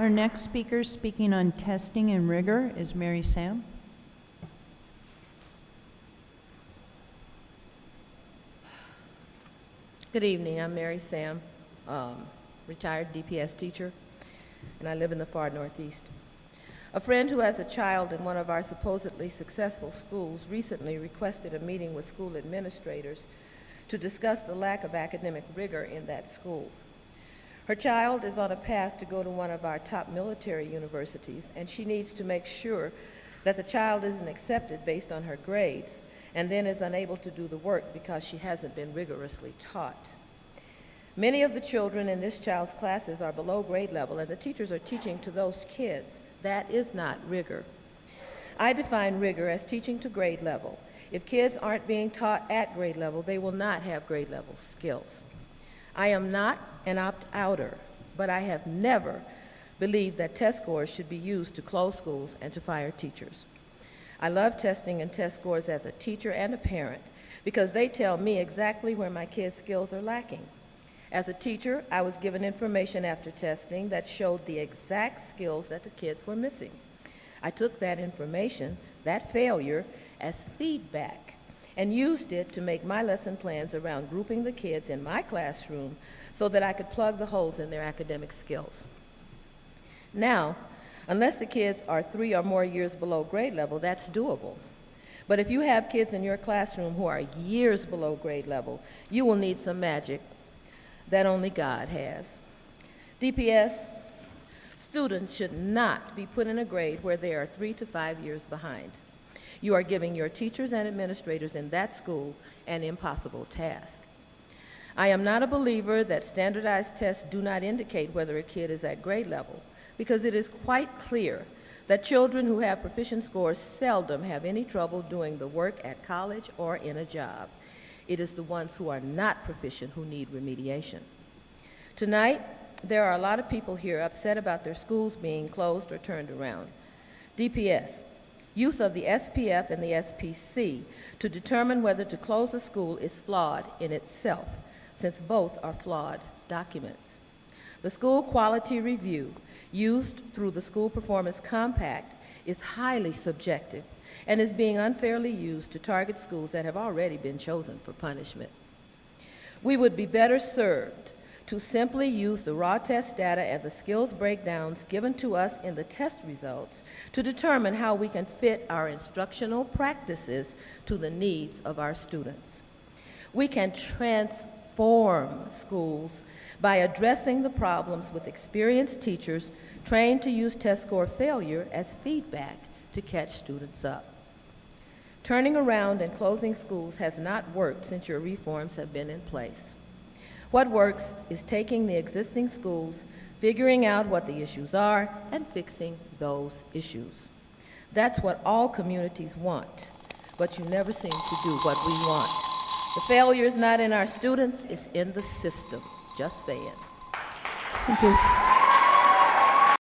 Our next speaker speaking on testing and rigor is Mary Sam. Good evening, I'm Mary Sam, retired DPS teacher, and I live in the far northeast. A friend who has a child in one of our supposedly successful schools recently requested a meeting with school administrators to discuss the lack of academic rigor in that school. Her child is on a path to go to one of our top military universities, and she needs to make sure that the child isn't accepted based on her grades and then is unable to do the work because she hasn't been rigorously taught. Many of the children in this child's classes are below grade level, and the teachers are teaching to those kids. That is not rigor. I define rigor as teaching to grade level. If kids aren't being taught at grade level, they will not have grade level skills. I am not an opt-outer, but I have never believed that test scores should be used to close schools and to fire teachers. I love testing and test scores as a teacher and a parent because they tell me exactly where my kids' skills are lacking. As a teacher, I was given information after testing that showed the exact skills that the kids were missing. I took that information, that failure, as feedback and used it to make my lesson plans around grouping the kids in my classroom so that I could plug the holes in their academic skills. Now, unless the kids are 3 or more years below grade level, that's doable. But if you have kids in your classroom who are years below grade level, you will need some magic that only God has. DPS, students should not be put in a grade where they are 3 to 5 years behind. You are giving your teachers and administrators in that school an impossible task. I am not a believer that standardized tests do not indicate whether a kid is at grade level, because it is quite clear that children who have proficient scores seldom have any trouble doing the work at college or in a job. It is the ones who are not proficient who need remediation. Tonight, there are a lot of people here upset about their schools being closed or turned around. DPS, use of the SPF and the SPC to determine whether to close a school is flawed in itself, since both are flawed documents. The school quality review used through the School Performance Compact is highly subjective and is being unfairly used to target schools that have already been chosen for punishment. We would be better served to simply use the raw test data and the skills breakdowns given to us in the test results to determine how we can fit our instructional practices to the needs of our students. We can transform schools by addressing the problems with experienced teachers trained to use test score failure as feedback to catch students up. Turning around and closing schools has not worked since your reforms have been in place. What works is taking the existing schools, figuring out what the issues are, and fixing those issues. That's what all communities want, but you never seem to do what we want. The failure is not in our students, it's in the system. Just saying. Thank you.